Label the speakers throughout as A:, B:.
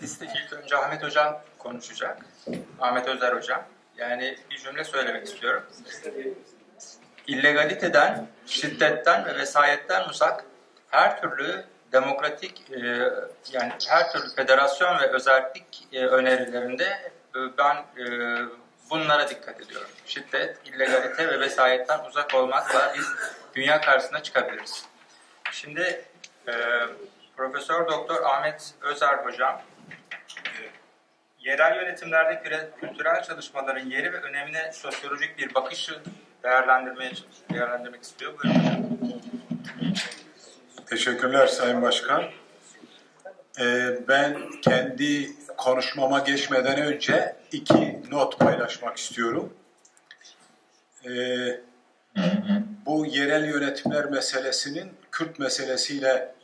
A: Liste ilk önce Ahmet Hocam konuşacak. Ahmet Özer Hocam. Yani bir cümle söylemek istiyorum. İllegaliteden, şiddetten ve vesayetten uzak her türlü demokratik yani her türlü federasyon ve özellik önerilerinde ben bunlara dikkat ediyorum. Şiddet, illegalite ve vesayetten uzak olmakla biz dünya karşısına çıkabiliriz. Şimdi Profesör Doktor Ahmet Özer Hocam yerel yönetimlerde kültürel çalışmaların yeri ve önemine sosyolojik bir bakışı değerlendirmek istiyor. Buyurun hocam.
B: Teşekkürler Sayın Başkan. Ben kendi konuşmama geçmeden önce 2 not paylaşmak istiyorum. Bu yerel yönetimler meselesinin Kürt meselesiyle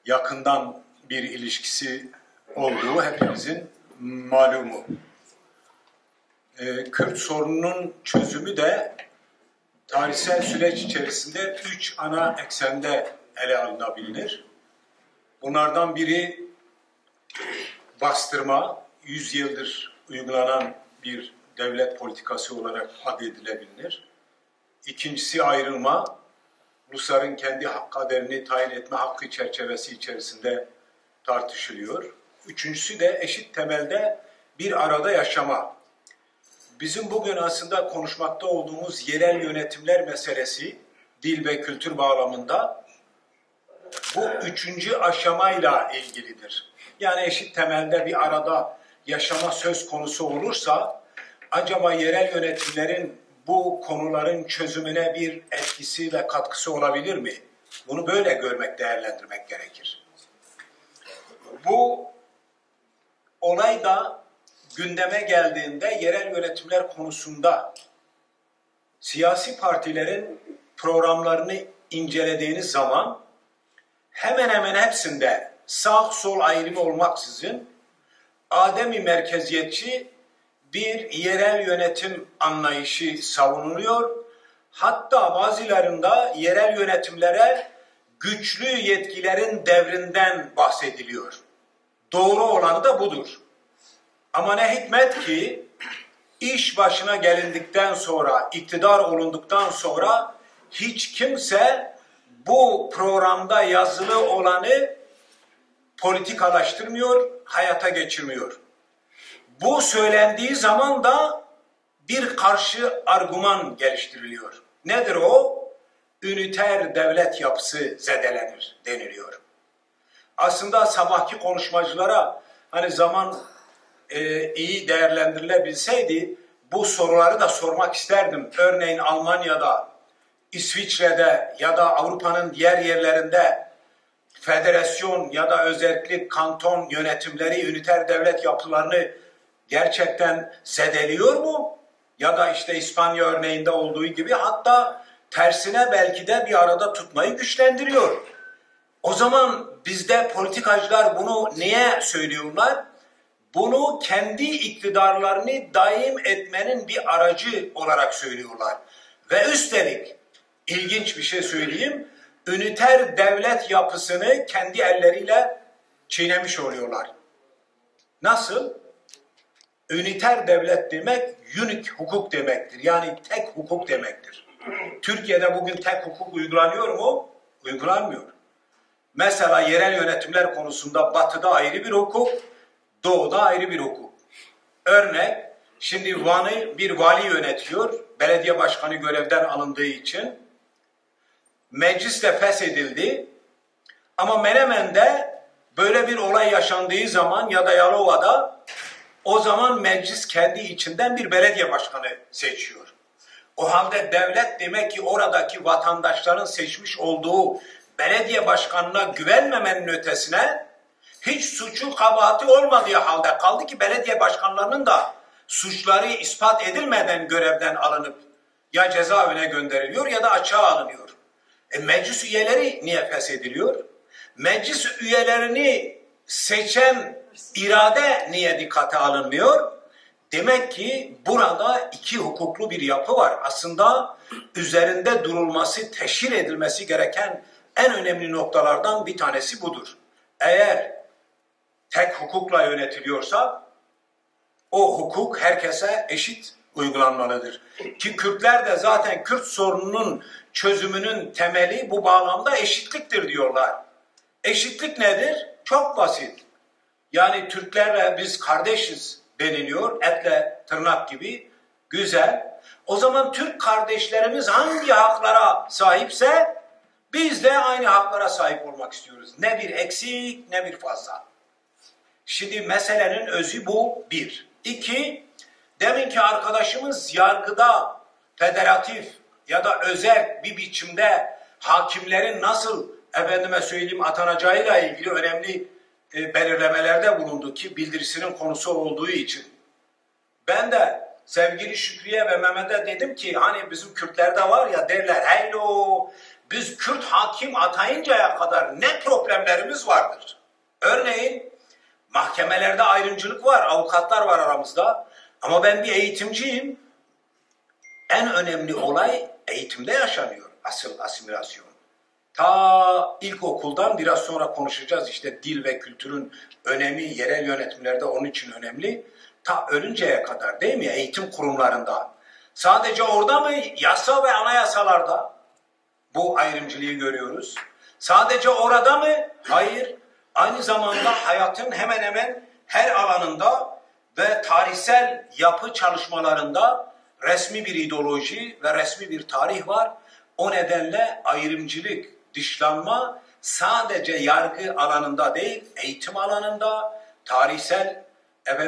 B: yakından bir ilişkisi olduğu hepimizin malumu. Kürt sorununun çözümü de tarihsel süreç içerisinde 3 ana eksende ele alınabilir. Bunlardan biri bastırma, 100 yıldır uygulanan bir devlet politikası olarak addedilebilir. İkincisi ayrılma, Rusların kendi kaderini tayin etme hakkı çerçevesi içerisinde tartışılıyor. Üçüncüsü de eşit temelde bir arada yaşama. Bizim bugün aslında konuşmakta olduğumuz yerel yönetimler meselesi, dil ve kültür bağlamında bu 3. aşamayla ilgilidir. Yani eşit temelde bir arada yaşama söz konusu olursa, acaba yerel yönetimlerin bu konuların çözümüne bir etkisi ve katkısı olabilir mi? Bunu böyle görmek, değerlendirmek gerekir. Bu olay da gündeme geldiğinde yerel yönetimler konusunda siyasi partilerin programlarını incelediğiniz zaman hemen hemen hepsinde sağ sol ayrımı olmaksızın ademi merkeziyetçi bir yerel yönetim anlayışı savunuluyor. Hatta bazılarında yerel yönetimlere güçlü yetkilerin devrinden bahsediliyor. Doğru olanı da budur. Ama ne hikmet ki iş başına gelindikten sonra, iktidar olunduktan sonra hiç kimse bu programda yazılı olanı politikalaştırmıyor, hayata geçirmiyor. Bu söylendiği zaman da bir karşı argüman geliştiriliyor. Nedir o? Üniter devlet yapısı zedelenir deniliyor. Aslında sabahki konuşmacılara hani zaman iyi değerlendirilebilseydi bu soruları da sormak isterdim. Örneğin Almanya'da, İsviçre'de ya da Avrupa'nın diğer yerlerinde federasyon ya da özellikle kanton yönetimleri üniter devlet yapılarını gerçekten zedeliyor mu? Ya da işte İspanya örneğinde olduğu gibi hatta tersine belki de bir arada tutmayı güçlendiriyor. O zaman bizde politikacılar bunu niye söylüyorlar? Bunu kendi iktidarlarını daim etmenin bir aracı olarak söylüyorlar. Ve üstelik ilginç bir şey söyleyeyim, üniter devlet yapısını kendi elleriyle çiğnemiş oluyorlar. Nasıl? Üniter devlet demek unique hukuk demektir. Yani tek hukuk demektir. Türkiye'de bugün tek hukuk uygulanıyor mu? Uygulanmıyor. Mesela yerel yönetimler konusunda batıda ayrı bir hukuk, doğuda ayrı bir hukuk. Örnek, şimdi Van'ı bir vali yönetiyor, belediye başkanı görevden alındığı için. Meclis de feshedildi. Ama Menemen'de böyle bir olay yaşandığı zaman ya da Yalova'da o zaman meclis kendi içinden bir belediye başkanı seçiyor. O halde devlet demek ki oradaki vatandaşların seçmiş olduğu belediye başkanına güvenmemenin ötesine hiç suçu kabahati olmadığı halde kaldı ki belediye başkanlarının da suçları ispat edilmeden görevden alınıp ya cezaevine gönderiliyor ya da açığa alınıyor. Meclis üyeleri niye feshediliyor? Meclis üyelerini seçen irade niye dikkate alınmıyor? Demek ki burada iki hukuklu bir yapı var. Aslında üzerinde durulması, teşhir edilmesi gereken en önemli noktalardan bir tanesi budur. Eğer tek hukukla yönetiliyorsa o hukuk herkese eşit uygulanmalıdır. Ki Kürtler de zaten Kürt sorununun çözümünün temeli bu bağlamda eşitliktir diyorlar. Eşitlik nedir? Çok basit. Yani Türklerle biz kardeşiz deniliyor, etle tırnak gibi. Güzel. O zaman Türk kardeşlerimiz hangi haklara sahipse biz de aynı haklara sahip olmak istiyoruz. Ne bir eksik ne bir fazla. Şimdi meselenin özü bu bir. İki, deminki arkadaşımız yargıda federatif ya da özerk bir biçimde hakimlerin nasıl efendime söyleyeyim atanacağıyla ilgili önemli belirlemelerde bulundu ki bildirisinin konusu olduğu için. Ben de sevgili Şükrü'ye ve Mehmet'e dedim ki hani bizim Kürtlerde var ya derler heylo biz Kürt hakim atayıncaya kadar ne problemlerimiz vardır. Örneğin mahkemelerde ayrımcılık var, avukatlar var aramızda ama ben bir eğitimciyim. En önemli olay eğitimde yaşanıyor asıl asimilasyon. Ta ilkokuldan biraz sonra konuşacağız işte dil ve kültürün önemi yerel yönetimlerde onun için önemli. Ta ölünceye kadar değil mi eğitim kurumlarında. Sadece orada mı yasa ve anayasalarda bu ayrımcılığı görüyoruz. Sadece orada mı? Hayır. Aynı zamanda hayatın hemen hemen her alanında ve tarihsel yapı çalışmalarında resmi bir ideoloji ve resmi bir tarih var. O nedenle ayrımcılık, dışlanma sadece yargı alanında değil, eğitim alanında, tarihsel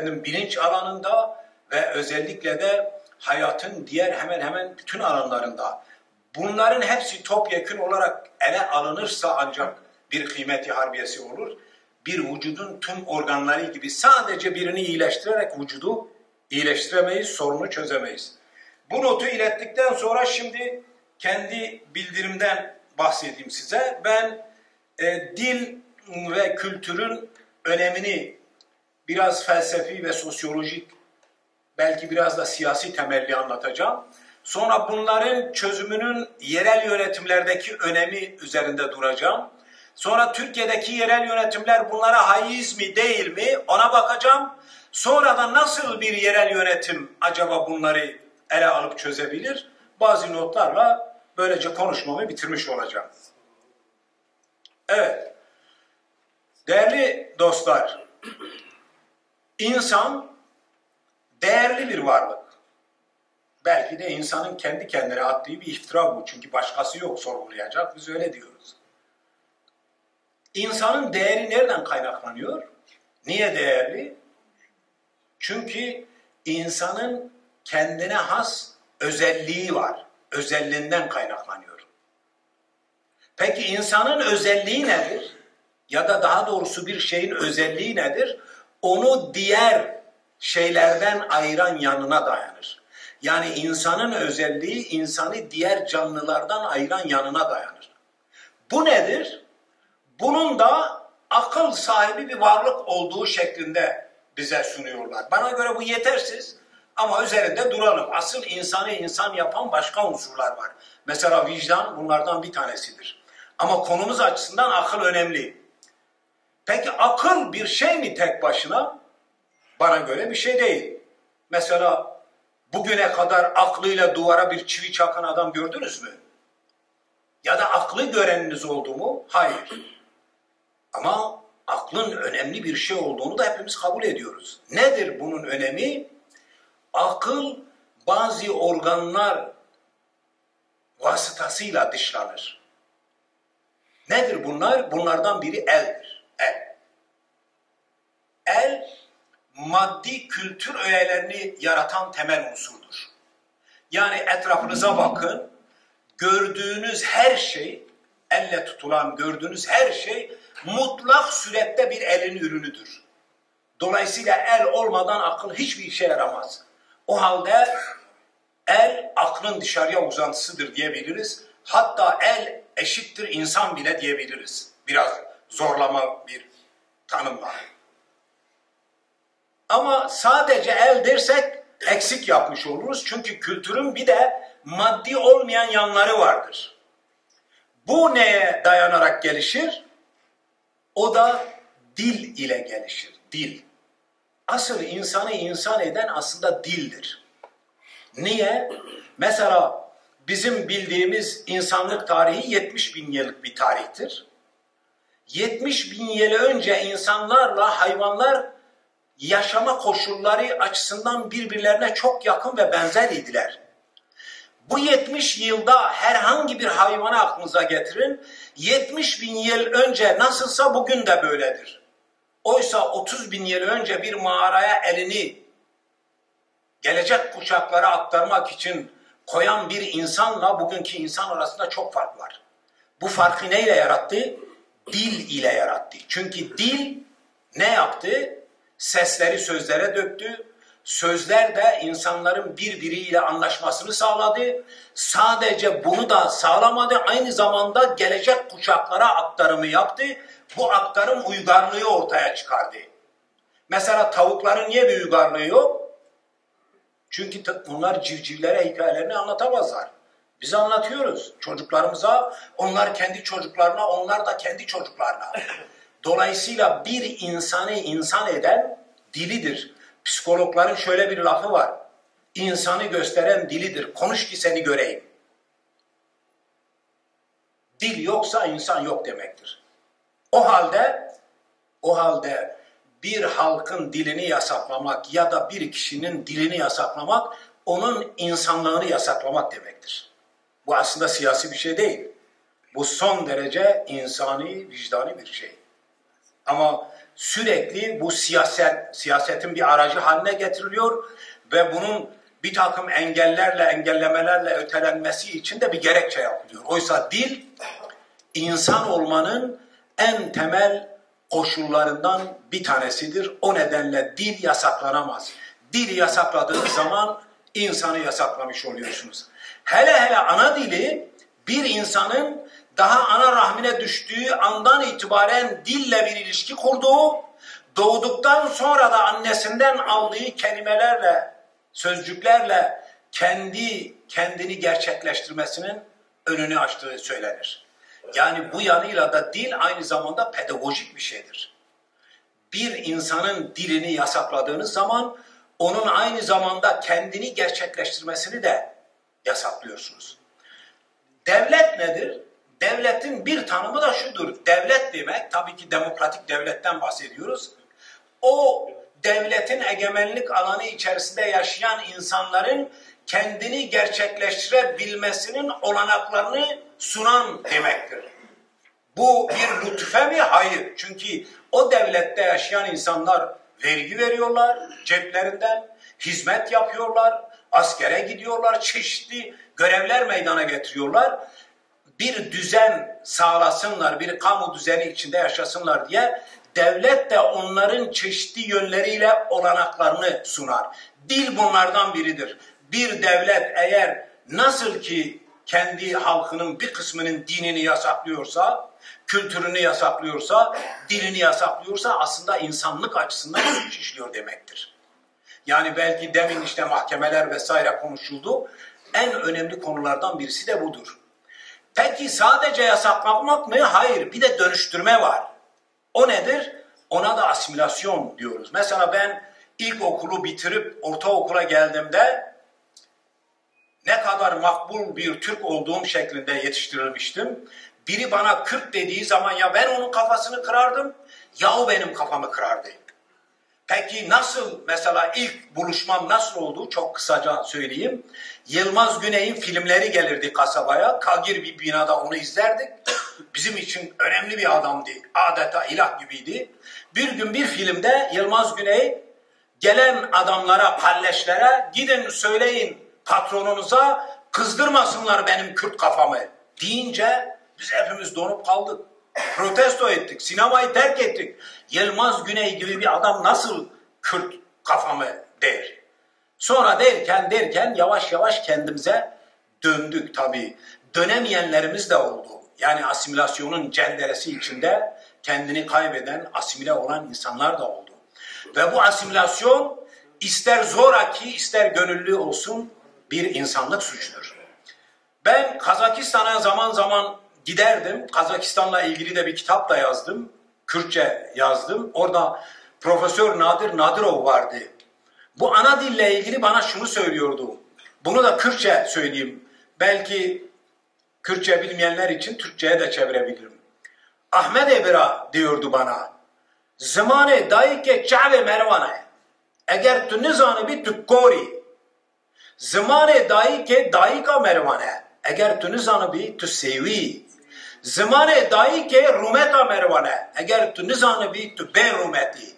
B: bilinç alanında ve özellikle de hayatın diğer hemen hemen bütün alanlarında. Bunların hepsi topyekün olarak ele alınırsa ancak bir kıymeti harbiyesi olur. Bir vücudun tüm organları gibi sadece birini iyileştirerek vücudu iyileştiremeyiz, sorunu çözemeyiz. Bu notu ilettikten sonra şimdi kendi bildirimden bahsedeyim size. Ben dil ve kültürün önemini biraz felsefi ve sosyolojik, belki biraz da siyasi temelli anlatacağım. Sonra bunların çözümünün yerel yönetimlerdeki önemi üzerinde duracağım. Sonra Türkiye'deki yerel yönetimler bunlara haiz mi değil mi ona bakacağım. Sonra da nasıl bir yerel yönetim acaba bunları ele alıp çözebilir? Bazı notlarla böylece konuşmamı bitirmiş olacağım. Evet, değerli dostlar, insan değerli bir varlık. Belki de insanın kendi kendine attığı bir iftira bu. Çünkü başkası yok sorgulayacak. Biz öyle diyoruz. İnsanın değeri nereden kaynaklanıyor? Niye değerli? Çünkü insanın kendine has özelliği var. Özelliğinden kaynaklanıyor. Peki insanın özelliği nedir? Ya da daha doğrusu bir şeyin özelliği nedir? Onu diğer şeylerden ayıran yanına dayanır. Yani insanın özelliği insanı diğer canlılardan ayıran yanına dayanır. Bu nedir? Bunun da akıl sahibi bir varlık olduğu şeklinde bize sunuyorlar. Bana göre bu yetersiz ama üzerinde duralım. Asıl insanı insan yapan başka unsurlar var. Mesela vicdan bunlardan bir tanesidir. Ama konumuz açısından akıl önemli. Peki akıl bir şey mi tek başına? Bana göre bir şey değil. Mesela bugüne kadar aklıyla duvara bir çivi çakan adam gördünüz mü? Ya da aklı göreniniz oldu mu? Hayır. Ama aklın önemli bir şey olduğunu da hepimiz kabul ediyoruz. Nedir bunun önemi? Akıl bazı organlar vasıtasıyla dışlanır. Nedir bunlar? Bunlardan biri eldir. El. El, maddi kültür öğelerini yaratan temel unsurdur. Yani etrafınıza bakın, gördüğünüz her şey, elle tutulan gördüğünüz her şey mutlak surette bir elin ürünüdür. Dolayısıyla el olmadan akıl hiçbir işe yaramaz. O halde el aklın dışarıya uzantısıdır diyebiliriz. Hatta el eşittir insan bile diyebiliriz. Biraz zorlama bir tanımla. Ama sadece el dersek eksik yapmış oluruz. Çünkü kültürün bir de maddi olmayan yanları vardır. Bu neye dayanarak gelişir? O da dil ile gelişir. Dil. Asıl insanı insan eden aslında dildir. Niye? Mesela bizim bildiğimiz insanlık tarihi 70 bin yıllık bir tarihtir. 70 bin yıl önce insanlarla hayvanlar yaşama koşulları açısından birbirlerine çok yakın ve benzer idiler. Bu 70 yılda herhangi bir hayvanı aklınıza getirin. 70 bin yıl önce nasılsa bugün de böyledir. Oysa 30 bin yıl önce bir mağaraya elini gelecek kuşaklara aktarmak için koyan bir insanla bugünkü insan arasında çok fark var. Bu farkı neyle yarattı? Dil ile yarattı. Çünkü dil ne yaptı? Sesleri sözlere döktü. Sözler de insanların birbiriyle anlaşmasını sağladı. Sadece bunu da sağlamadı. Aynı zamanda gelecek kuşaklara aktarımı yaptı. Bu aktarım uygarlığı ortaya çıkardı. Mesela tavukların niye bir uygarlığı yok? Çünkü onlar civcivlere hikayelerini anlatamazlar. Biz anlatıyoruz çocuklarımıza, onlar kendi çocuklarına, onlar da kendi çocuklarına. Dolayısıyla bir insanı insan eden dilidir. Psikologların şöyle bir lafı var. İnsanı gösteren dilidir. Konuş ki seni göreyim. Dil yoksa insan yok demektir. O halde bir halkın dilini yasaklamak ya da bir kişinin dilini yasaklamak onun insanlığını yasaklamak demektir. Bu aslında siyasi bir şey değil. Bu son derece insani, vicdani bir şey. Ama sürekli bu siyasetin bir aracı haline getiriliyor ve bunun bir takım engellemelerle ötelenmesi için de bir gerekçe yapılıyor. Oysa dil, insan olmanın en temel koşullarından bir tanesidir. O nedenle dil yasaklanamaz. Dili yasakladığınız zaman insanı yasaklamış oluyorsunuz. Hele ana dili bir insanın daha ana rahmine düştüğü andan itibaren dille bir ilişki kurduğu, doğduktan sonra da annesinden aldığı kelimelerle, sözcüklerle kendini gerçekleştirmesinin önünü açtığı söylenir. Yani bu yanıyla da dil aynı zamanda pedagojik bir şeydir. Bir insanın dilini yasakladığınız zaman onun aynı zamanda kendini gerçekleştirmesini de yasaklıyorsunuz. Devlet nedir? Devletin bir tanımı da şudur. Devlet demek, tabii ki demokratik devletten bahsediyoruz. O devletin egemenlik alanı içerisinde yaşayan insanların kendini gerçekleştirebilmesinin olanaklarını sunan demektir. Bu bir lütfe mi? Hayır. Çünkü o devlette yaşayan insanlar vergi veriyorlar ceplerinden, hizmet yapıyorlar, askere gidiyorlar, çeşitli görevler meydana getiriyorlar. Bir düzen sağlasınlar, bir kamu düzeni içinde yaşasınlar diye devlet de onların çeşitli yönleriyle olanaklarını sunar. Dil bunlardan biridir. Bir devlet eğer nasıl ki kendi halkının bir kısmının dinini yasaklıyorsa, kültürünü yasaklıyorsa, dilini yasaklıyorsa aslında insanlık açısından suç işliyor demektir. Yani belki demin işte mahkemeler vesaire konuşuldu. En önemli konulardan birisi de budur. Peki sadece yasaklamak mı? Hayır, bir de dönüştürme var. O nedir? Ona da asimilasyon diyoruz. Mesela ben ilkokulu bitirip ortaokula geldiğimde ne kadar makbul bir Türk olduğum şeklinde yetiştirilmiştim. Biri bana 40 dediği zaman ya ben onun kafasını kırardım ya o benim kafamı kırardı. Peki nasıl, mesela ilk buluşmam nasıl oldu? Çok kısaca söyleyeyim. Yılmaz Güney'in filmleri gelirdi kasabaya. Kagir bir binada onu izlerdik. Bizim için önemli bir adamdı. Adeta ilah gibiydi. Bir gün bir filmde Yılmaz Güney gelen adamlara, kalleşlere gidin söyleyin patronunuza kızdırmasınlar benim Kürt kafamı deyince biz hepimiz donup kaldık. Protesto ettik, sinemayı terk ettik. Yılmaz Güney gibi bir adam nasıl Kürt kafamı der. Sonra derken yavaş yavaş kendimize döndük tabii. Dönemeyenlerimiz de oldu. Yani asimilasyonun cenderesi içinde kendini kaybeden, asimile olan insanlar da oldu. Ve bu asimilasyon ister zoraki ister gönüllü olsun bir insanlık suçudur. Ben Kazakistan'a zaman zaman giderdim. Kazakistan'la ilgili de bir kitap da yazdım. Kürtçe yazdım. Orada Profesör Nadir Nadirov vardı. Bu ana dille ilgili bana şunu söylüyordu. Bunu da Kürtçe söyleyeyim. Belki Kürtçe bilmeyenler için Türkçe'ye de çevirebilirim. Ahmet Ebra diyordu bana. Zamanı dahi ke çave mervane. Eğer tu nizanı bir tukkori. Zamanı dahi ke dahi ka mervane. Eğer tu nizanı bir tu sevi. Zamanı dahi ke rumeta mervane. Eğer tu nizanı bir tu be rumeti.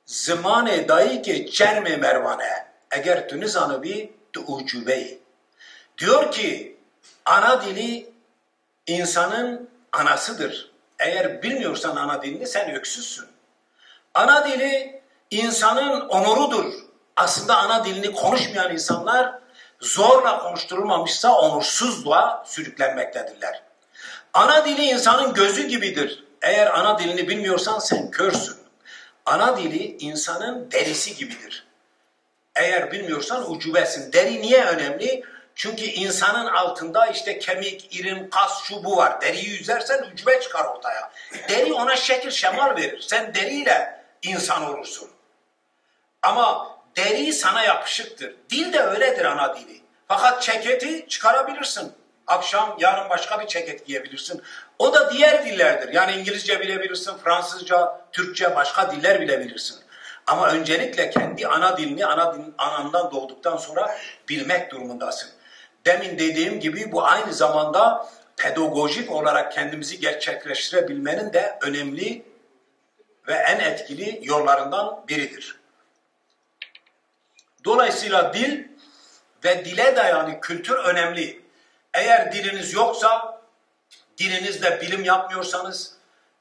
B: Zamanı dahi ke çerme mervane. Eğer tu nizanı bir tu ucubeyi. Diyor ki ana dili insanın anasıdır. Eğer bilmiyorsan ana dilini sen öksüzsün. Ana dili insanın onurudur. Aslında ana dilini konuşmayan insanlar zorla konuşturulmamışsa onursuzluğa sürüklenmektedirler. Ana dili insanın gözü gibidir. Eğer ana dilini bilmiyorsan sen körsün. Ana dili insanın derisi gibidir. Eğer bilmiyorsan ucubesin. Deri niye önemli? Çünkü insanın altında işte kemik, irin, kas, şu bu var. Deriyi yüzersen ucube çıkar ortaya. Deri ona şekil şemal verir. Sen deriyle insan olursun. Ama deri sana yapışıktır. Dil de öyledir ana dili. Fakat ceketi çıkarabilirsin. Akşam yarın başka bir ceket giyebilirsin. O da diğer dillerdir. Yani İngilizce bilebilirsin, Fransızca, Türkçe, başka diller bilebilirsin. Ama öncelikle kendi ana dilini anandan doğduktan sonra bilmek durumundasın. Demin dediğim gibi bu aynı zamanda pedagojik olarak kendimizi gerçekleştirebilmenin de önemli ve en etkili yollarından biridir. Dolayısıyla dil ve dile dayalı kültür önemli. Eğer diliniz yoksa, dilinizle bilim yapmıyorsanız,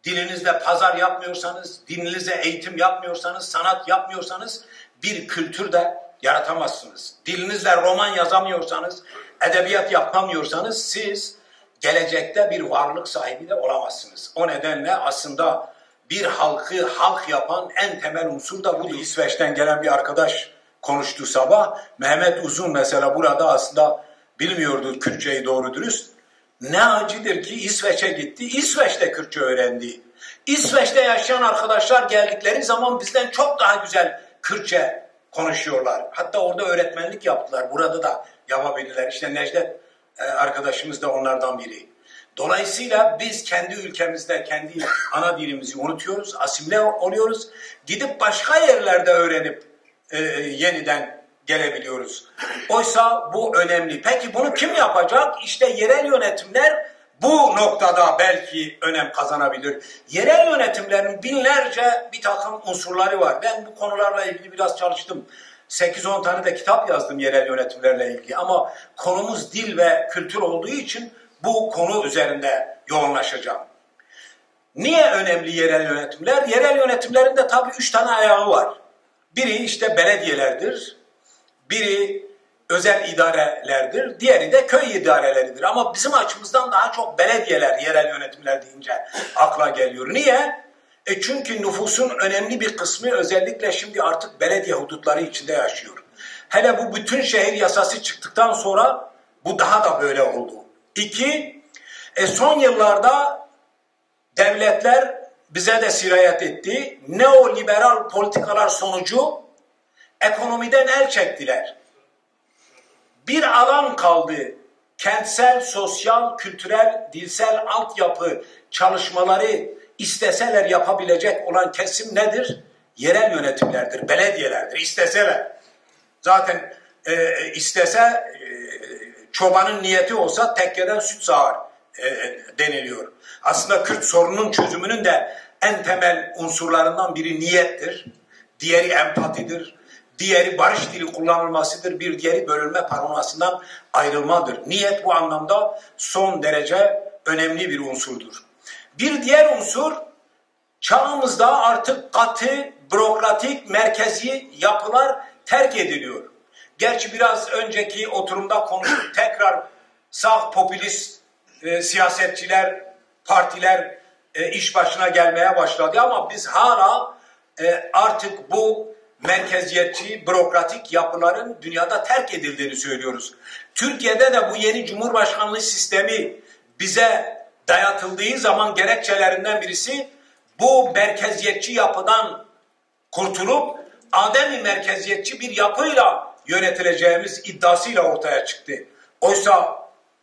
B: dilinizle pazar yapmıyorsanız, dilinizle eğitim yapmıyorsanız, sanat yapmıyorsanız bir kültür de yaratamazsınız. Dilinizle roman yazamıyorsanız, edebiyat yapamıyorsanız siz gelecekte bir varlık sahibi de olamazsınız. O nedenle aslında bir halkı halk yapan en temel unsur da budur. İsveç'ten gelen bir arkadaş konuştu sabah. Mehmet Uzun mesela burada aslında bilmiyordu Kürtçeyi doğru dürüst. Ne acıdır ki İsveç'e gitti, İsveç'te Kürtçe öğrendi. İsveç'te yaşayan arkadaşlar geldikleri zaman bizden çok daha güzel Kürtçe konuşuyorlar. Hatta orada öğretmenlik yaptılar, burada da yapabilirler. İşte Necdet arkadaşımız da onlardan biri. Dolayısıyla biz kendi ülkemizde kendi ana dilimizi unutuyoruz, asimile oluyoruz. Gidip başka yerlerde öğrenip yeniden gelebiliyoruz. Oysa bu önemli. Peki bunu kim yapacak? İşte yerel yönetimler bu noktada belki önem kazanabilir. Yerel yönetimlerin binlerce bir takım unsurları var. Ben bu konularla ilgili biraz çalıştım. 8-10 tane de kitap yazdım yerel yönetimlerle ilgili. Ama konumuz dil ve kültür olduğu için bu konu üzerinde yoğunlaşacağım. Niye önemli yerel yönetimler? Yerel yönetimlerin de tabii 3 tane ayağı var. Biri işte belediyelerdir. Biri özel idarelerdir. Diğeri de köy idareleridir. Ama bizim açımızdan daha çok belediyeler, yerel yönetimler deyince akla geliyor. Niye? Çünkü nüfusun önemli bir kısmı özellikle şimdi artık belediye hudutları içinde yaşıyor. Hele bu bütün şehir yasası çıktıktan sonra bu daha da böyle oldu. 2, son yıllarda devletler bize de sirayet etti. Neoliberal politikalar sonucu ekonomiden el çektiler. Bir alan kaldı. Kentsel, sosyal, kültürel, dilsel altyapı çalışmaları isteseler yapabilecek olan kesim nedir? Yerel yönetimlerdir, belediyelerdir. İsteseler. Zaten istese çobanın niyeti olsa tekkeden süt sağar deniliyor. Aslında Kürt sorununun çözümünün de en temel unsurlarından biri niyettir. Diğeri empatidir. Diğeri barış dili kullanılmasıdır. Bir diğeri bölünme paranoyasından ayrılmadır. Niyet bu anlamda son derece önemli bir unsurdur. Bir diğer unsur çağımızda artık katı, bürokratik, merkezi yapılar terk ediliyor. Gerçi biraz önceki oturumda konuştuk. Tekrar sağ popülist siyasetçiler, partiler iş başına gelmeye başladı ama biz hala artık bu merkeziyetçi, bürokratik yapıların dünyada terk edildiğini söylüyoruz. Türkiye'de de bu yeni cumhurbaşkanlığı sistemi bize dayatıldığı zaman gerekçelerinden birisi bu merkeziyetçi yapıdan kurtulup ademi merkeziyetçi bir yapıyla yönetileceğimiz iddiasıyla ortaya çıktı. Oysa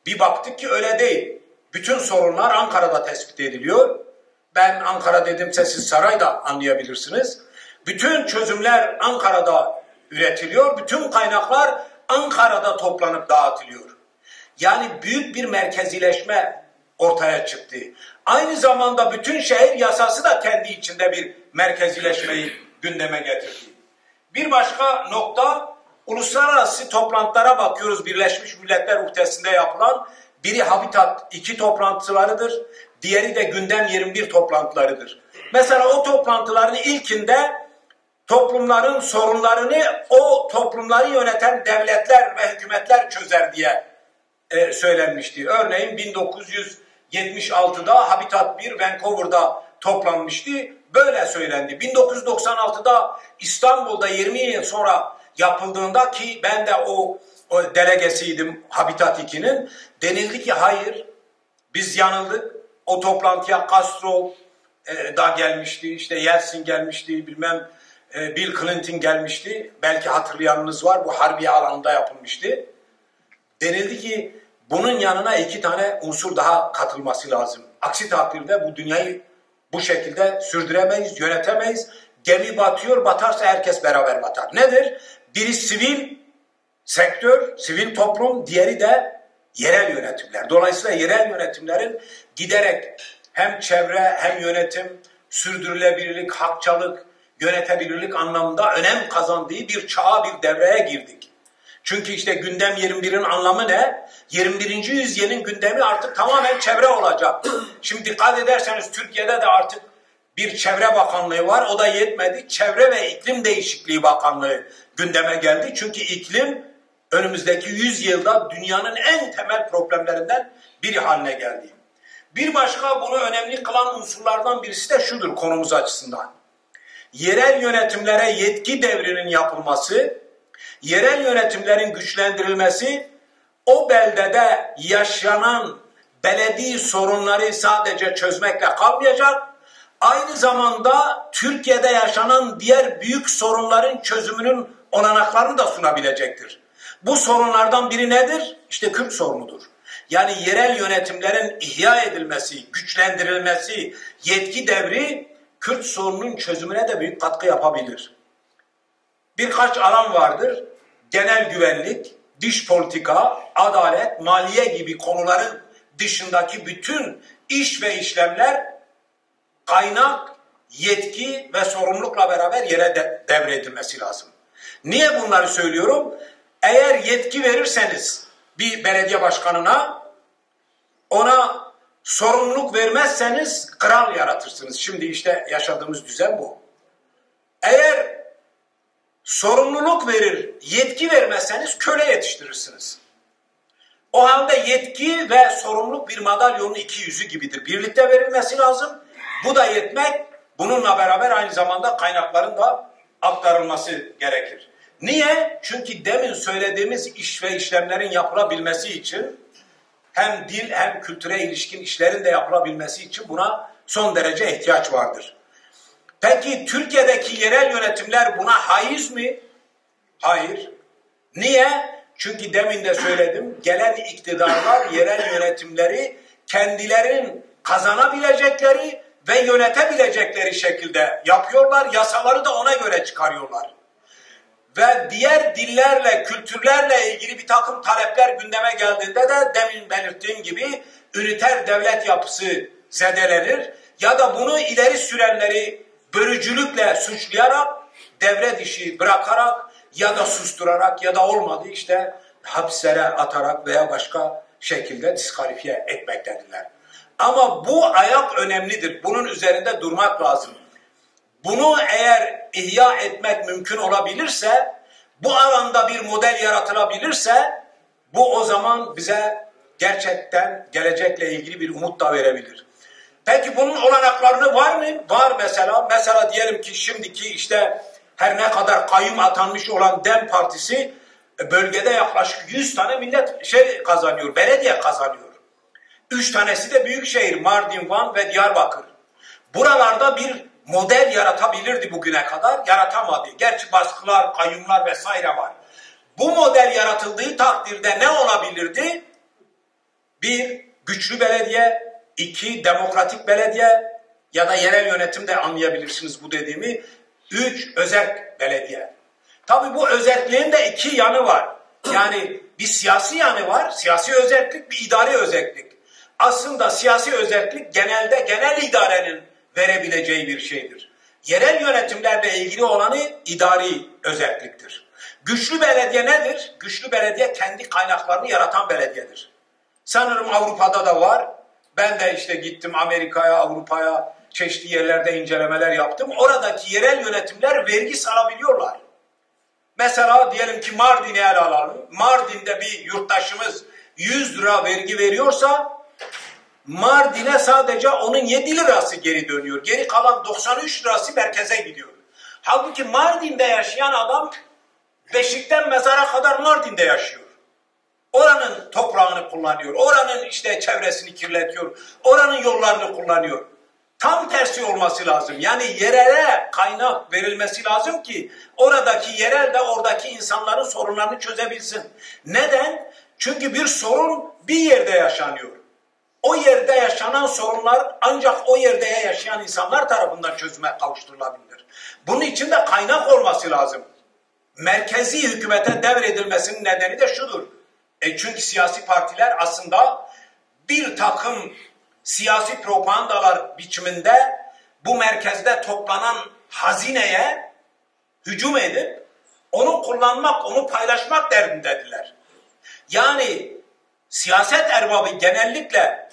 B: bir baktık ki öyle değil. Bütün sorunlar Ankara'da tespit ediliyor. Ben Ankara dedimse siz sarayda anlayabilirsiniz. Bütün çözümler Ankara'da üretiliyor. Bütün kaynaklar Ankara'da toplanıp dağıtılıyor. Yani büyük bir merkezileşme ortaya çıktı. Aynı zamanda bütün şehir yasası da kendi içinde bir merkezileşmeyi gündeme getirdi. Bir başka nokta, uluslararası toplantılara bakıyoruz. Birleşmiş Milletler Uhdesi'nde yapılan, biri Habitat 2 toplantılarıdır, diğeri de Gündem 21 toplantılarıdır. Mesela o toplantıların ilkinde toplumların sorunlarını o toplumları yöneten devletler ve hükümetler çözer diye söylenmişti. Örneğin 1976'da Habitat 1 Vancouver'da toplanmıştı. Böyle söylendi. 1996'da İstanbul'da 20 yıl sonra yapıldığında, ki ben de o delegesiydim Habitat 2'nin, denildi ki hayır, biz yanıldık. O toplantıya Castro da gelmişti, işte Yeltsin gelmişti, bilmem Bill Clinton gelmişti. Belki hatırlayanınız var, bu Harbiye alanında yapılmıştı. Denildi ki bunun yanına 2 tane unsur daha katılması lazım. Aksi takdirde bu dünyayı bu şekilde sürdüremeyiz, yönetemeyiz. Gemi batıyor, batarsa herkes beraber batar. Nedir? Biri sivil sektör, sivil toplum, diğeri de yerel yönetimler. Dolayısıyla yerel yönetimlerin giderek hem çevre hem yönetim, sürdürülebilirlik, hakçalık, yönetebilirlik anlamında önem kazandığı bir çağa, bir devreye girdik. Çünkü işte Gündem 21'in anlamı ne? 21. yüzyılın gündemi artık tamamen çevre olacak. Şimdi dikkat ederseniz Türkiye'de de artık bir çevre bakanlığı var. O da yetmedi. Çevre ve iklim değişikliği bakanlığı gündeme geldi. Çünkü iklim önümüzdeki 100 yılda dünyanın en temel problemlerinden biri haline geldi. Bir başka bunu önemli kılan unsurlardan birisi de şudur konumuz açısından. Yerel yönetimlere yetki devrinin yapılması, yerel yönetimlerin güçlendirilmesi, o beldede yaşanan belediye sorunları sadece çözmekle kalmayacak, aynı zamanda Türkiye'de yaşanan diğer büyük sorunların çözümünün olanaklarını da sunabilecektir. Bu sorunlardan biri nedir? İşte Kürt sorunudur. Yani yerel yönetimlerin ihya edilmesi, güçlendirilmesi, yetki devri Kürt sorununun çözümüne de büyük katkı yapabilir. Birkaç alan vardır. Genel güvenlik, dış politika, adalet, maliye gibi konuların dışındaki bütün iş ve işlemler kaynak, yetki ve sorumlulukla beraber yere devredilmesi lazım. Niye bunları söylüyorum? Eğer yetki verirseniz bir belediye başkanına, ona sorumluluk vermezseniz kral yaratırsınız. Şimdi işte yaşadığımız düzen bu. Eğer sorumluluk verir, yetki vermezseniz köle yetiştirirsiniz. O halde yetki ve sorumluluk bir madalyonun iki yüzü gibidir. Birlikte verilmesi lazım. Bu da yetmek, bununla beraber aynı zamanda kaynakların da aktarılması gerekir. Niye? Çünkü demin söylediğimiz iş ve işlemlerin yapılabilmesi için hem dil hem kültüre ilişkin işlerin de yapılabilmesi için buna son derece ihtiyaç vardır. Peki Türkiye'deki yerel yönetimler buna haiz mi? Hayır. Niye? Çünkü demin de söyledim, gelen iktidarlar yerel yönetimleri kendilerinin kazanabilecekleri ve yönetebilecekleri şekilde yapıyorlar. Yasaları da ona göre çıkarıyorlar. Ve diğer dillerle, kültürlerle ilgili bir takım talepler gündeme geldiğinde de demin belirttiğim gibi üniter devlet yapısı zedelenir. Ya da bunu ileri sürenleri bölücülükle suçlayarak, devre dışı bırakarak ya da susturarak ya da olmadı işte hapslere atarak veya başka şekilde diskalifiye etmektedirler. Ama bu ayak önemlidir. Bunun üzerinde durmak lazım. Bunu eğer ihya etmek mümkün olabilirse, bu alanda bir model yaratılabilirse, bu o zaman bize gerçekten gelecekle ilgili bir umut da verebilir. Peki bunun olanaklarını var mı? Var mesela. Mesela diyelim ki şimdiki işte her ne kadar kayyum atanmış olan DEM Partisi bölgede yaklaşık 100 tane kazanıyor, belediye kazanıyor. 3 tanesi de büyük şehir, Mardin, Van ve Diyarbakır. Buralarda bir model yaratabilirdi bugüne kadar, yaratamadı. Gerçi baskılar, kayyumlar vesaire var. Bu model yaratıldığı takdirde ne olabilirdi? Bir, güçlü belediye, iki, demokratik belediye ya da yerel yönetim de anlayabilirsiniz bu dediğimi. Üç, özerk belediye. Tabii bu özerkliğin de iki yanı var. Yani bir siyasi yanı var, siyasi özerklik, bir idari özerklik. Aslında siyasi özerklik genelde genel idarenin verebileceği bir şeydir. Yerel yönetimlerle ilgili olanı idari özerkliktir. Güçlü belediye nedir? Güçlü belediye kendi kaynaklarını yaratan belediyedir. Sanırım Avrupa'da da var. Ben de işte gittim Amerika'ya, Avrupa'ya, çeşitli yerlerde incelemeler yaptım. Oradaki yerel yönetimler vergi sarabiliyorlar. Mesela diyelim ki Mardin'i ele alalım. Mardin'de bir yurttaşımız 100 lira vergi veriyorsa Mardin'e sadece onun 7 lirası geri dönüyor. Geri kalan 93 lirası merkeze gidiyor. Halbuki Mardin'de yaşayan adam Beşik'ten mezara kadar Mardin'de yaşıyor. Oranın toprağını kullanıyor. Oranın işte çevresini kirletiyor. Oranın yollarını kullanıyor. Tam tersi olması lazım. Yani yerele kaynak verilmesi lazım ki oradaki yerel de oradaki insanların sorunlarını çözebilsin. Neden? Çünkü bir sorun bir yerde yaşanıyor. O yerde yaşanan sorunlar ancak o yerde yaşayan insanlar tarafından çözüme kavuşturulabilir. Bunun için de kaynak olması lazım. Merkezi hükümete devredilmesinin nedeni de şudur. Çünkü siyasi partiler aslında bir takım siyasi propagandalar biçiminde bu merkezde toplanan hazineye hücum edip onu kullanmak, onu paylaşmak derdindediler. Yani siyaset erbabı genellikle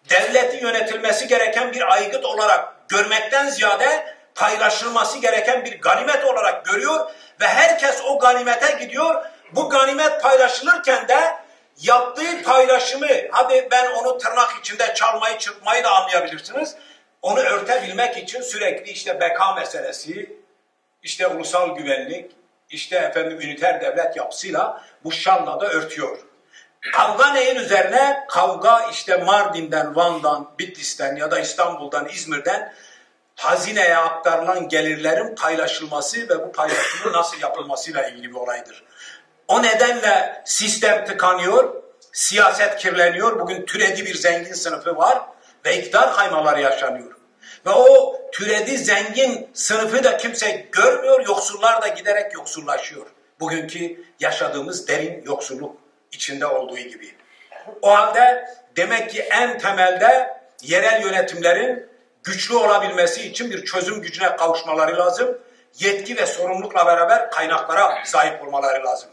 B: devletin yönetilmesi gereken bir aygıt olarak görmekten ziyade paylaşılması gereken bir ganimet olarak görüyor ve herkes o ganimete gidiyor. Bu ganimet paylaşılırken de yaptığı paylaşımı, hadi ben onu tırnak içinde çalmayı, çırpmayı da anlayabilirsiniz. Onu örtebilmek için sürekli işte beka meselesi, işte ulusal güvenlik, işte efendim üniter devlet yapısıyla bu şalla da örtüyor. Kavga neyin üzerine? Kavga işte Mardin'den, Van'dan, Bitlis'ten ya da İstanbul'dan, İzmir'den hazineye aktarılan gelirlerin paylaşılması ve bu paylaşımın nasıl yapılmasıyla ilgili bir olaydır. O nedenle sistem tıkanıyor, siyaset kirleniyor. Bugün türedi bir zengin sınıfı var ve iktidar kaymaları yaşanıyor. Ve o türedi zengin sınıfı da kimse görmüyor, yoksullar da giderek yoksullaşıyor. Bugünkü yaşadığımız derin yoksulluk içinde olduğu gibi. O halde demek ki en temelde yerel yönetimlerin güçlü olabilmesi için bir çözüm gücüne kavuşmaları lazım. Yetki ve sorumlulukla beraber kaynaklara sahip olmaları lazım.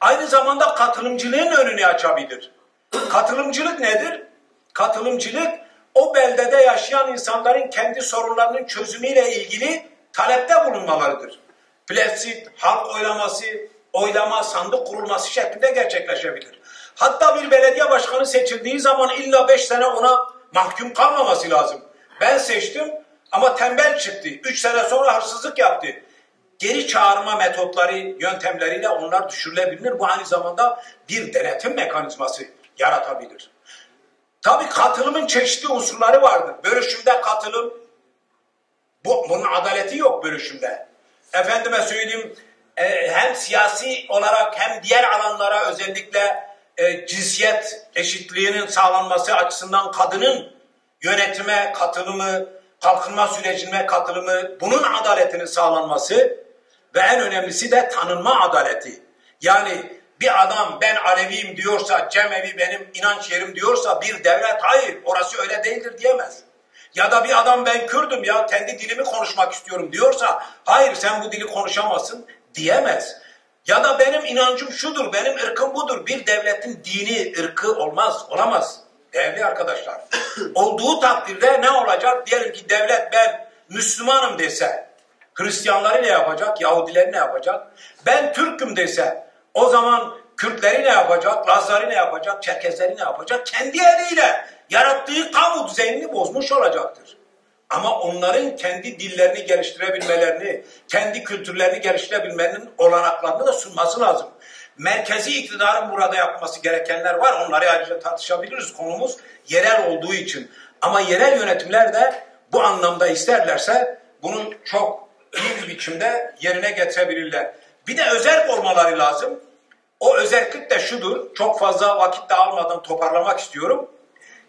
B: Aynı zamanda katılımcılığın önünü açabilir. Katılımcılık nedir? Katılımcılık o beldede yaşayan insanların kendi sorunlarının çözümüyle ilgili talepte bulunmalarıdır. Plebissit, halk oylaması, oylama, sandık kurulması şeklinde gerçekleşebilir. Hatta bir belediye başkanı seçildiği zaman illa 5 sene ona mahkum kalmaması lazım. Ben seçtim ama tembel çıktı. 3 sene sonra hırsızlık yaptı. Geri çağırma metotları, yöntemleriyle onlar düşürülebilir. Bu aynı zamanda bir denetim mekanizması yaratabilir. Tabii katılımın çeşitli unsurları vardır. Bölüşümde katılım, bunun adaleti yok bölüşümde. Efendime söyleyeyim, hem siyasi olarak hem diğer alanlara özellikle cinsiyet eşitliğinin sağlanması açısından kadının yönetime katılımı, kalkınma sürecine katılımı, bunun adaletinin sağlanması ve en önemlisi de tanınma adaleti. Yani bir adam ben Aleviyim diyorsa, Cemevi benim inanç yerim diyorsa bir devlet hayır orası öyle değildir diyemez. Ya da bir adam ben Kürdüm ya kendi dilimi konuşmak istiyorum diyorsa hayır sen bu dili konuşamazsın diyemez. Ya da benim inancım şudur, benim ırkım budur. Bir devletin dini, ırkı olmaz, olamaz. Değerli arkadaşlar. Olduğu takdirde ne olacak? Diyelim ki devlet ben Müslümanım dese, Hristiyanları ne yapacak? Yahudileri ne yapacak? Ben Türk'üm dese, o zaman Kürtleri ne yapacak? Lazları ne yapacak? Çerkezleri ne yapacak? Kendi eliyle yarattığı kamu düzenini bozmuş olacaktır. Ama onların kendi dillerini geliştirebilmelerini, kendi kültürlerini geliştirebilmenin olanaklarını da sunması lazım. Merkezi iktidarın burada yapması gerekenler var. Onları ayrıca tartışabiliriz. Konumuz yerel olduğu için. Ama yerel yönetimler de bu anlamda isterlerse bunu çok iyi bir biçimde yerine getirebilirler. Bir de özerk olmaları lazım. O özerklik de şudur, çok fazla vakit de almadan toparlamak istiyorum.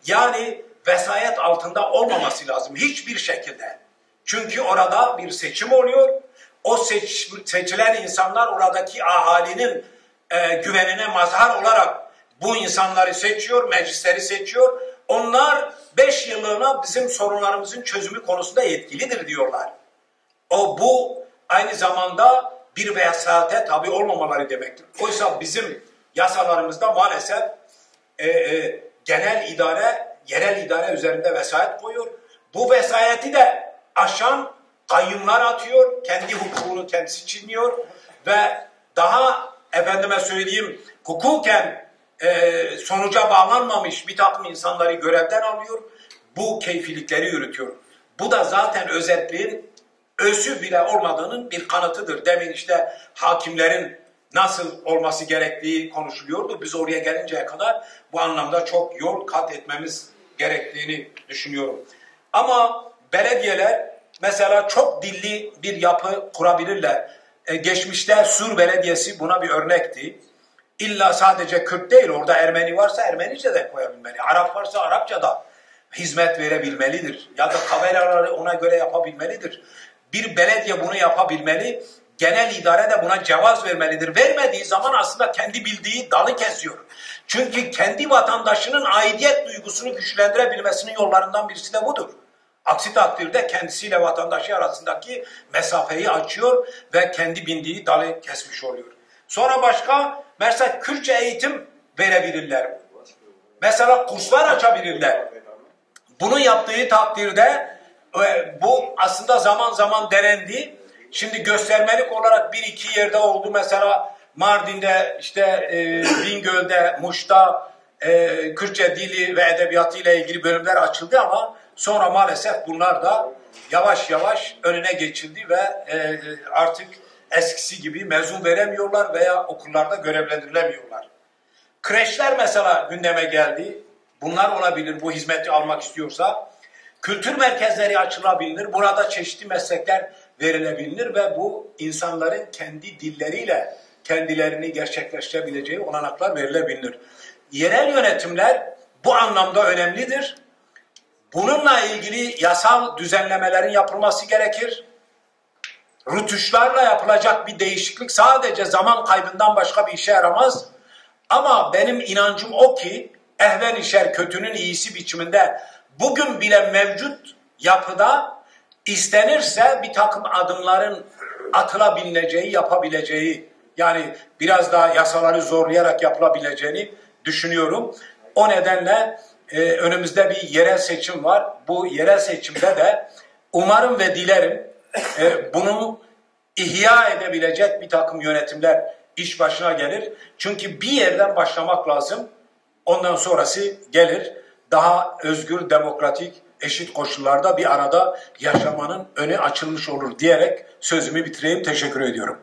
B: Yani vesayet altında olmaması lazım hiçbir şekilde. Çünkü orada bir seçim oluyor. O seçilen insanlar oradaki ahalinin güvenine mazhar olarak bu insanları seçiyor, meclisleri seçiyor. Onlar 5 yıllığına bizim sorunlarımızın çözümü konusunda yetkilidir diyorlar. Bu aynı zamanda bir vesayete tabi olmamaları demektir. Oysa bizim yasalarımızda maalesef genel idare, yerel idare üzerinde vesayet koyuyor. Bu vesayeti de aşan kayyumlar atıyor. Kendi hukukunu kendisi çiğniyor. Ve daha efendime söyleyeyim hukuken sonuca bağlanmamış bir takım insanları görevden alıyor. Bu keyfilikleri yürütüyor. Bu da zaten özetliğin özü bile olmadığının bir kanıtıdır. Demin işte hakimlerin nasıl olması gerektiği konuşuluyordu. Biz oraya gelinceye kadar bu anlamda çok yol kat etmemiz gerektiğini düşünüyorum. Ama belediyeler mesela çok dilli bir yapı kurabilirler. Geçmişte Sur Belediyesi buna bir örnekti. İlla sadece Kürt değil, orada Ermeni varsa Ermenice de koyabilmeli. Arap varsa Arapça da hizmet verebilmelidir. Ya da tabelaları ona göre yapabilmelidir. Bir belediye bunu yapabilmeli. Genel idare de buna cevaz vermelidir. Vermediği zaman aslında kendi bildiği dalı kesiyor. Çünkü kendi vatandaşının aidiyet duygusunu güçlendirebilmesinin yollarından birisi de budur. Aksi takdirde kendisiyle vatandaşı arasındaki mesafeyi açıyor ve kendi bindiği dalı kesmiş oluyor. Sonra başka mesela Kürtçe eğitim verebilirler. Mesela kurslar açabilirler. Bunu yaptığı takdirde bu aslında zaman zaman denendi. Şimdi göstermelik olarak bir iki yerde oldu. Mesela Mardin'de, işte Bingöl'de, Muş'ta Kürtçe dili ve edebiyatı ile ilgili bölümler açıldı ama sonra maalesef bunlar da yavaş yavaş önüne geçildi ve artık eskisi gibi mezun veremiyorlar veya okullarda görevlendirilemiyorlar. Kreşler mesela gündeme geldi. Bunlar olabilir bu hizmeti almak istiyorsa. Kültür merkezleri açılabilir. Burada çeşitli meslekler verilebilir ve bu insanların kendi dilleriyle kendilerini gerçekleştirebileceği olanaklar verilebilir. Yerel yönetimler bu anlamda önemlidir. Bununla ilgili yasal düzenlemelerin yapılması gerekir. Rütuşlarla yapılacak bir değişiklik sadece zaman kaybından başka bir işe yaramaz. Ama benim inancım o ki ehven işer kötünün iyisi biçiminde bugün bile mevcut yapıda istenirse bir takım adımların atılabileceği, yapabileceği, yani biraz daha yasaları zorlayarak yapılabileceğini düşünüyorum. O nedenle önümüzde bir yerel seçim var. Bu yerel seçimde de umarım ve dilerim bunu ihya edebilecek bir takım yönetimler iş başına gelir. Çünkü bir yerden başlamak lazım. Ondan sonrası gelir. Daha özgür, demokratik, eşit koşullarda bir arada yaşamanın önü açılmış olur diyerek sözümü bitireyim. Teşekkür ediyorum.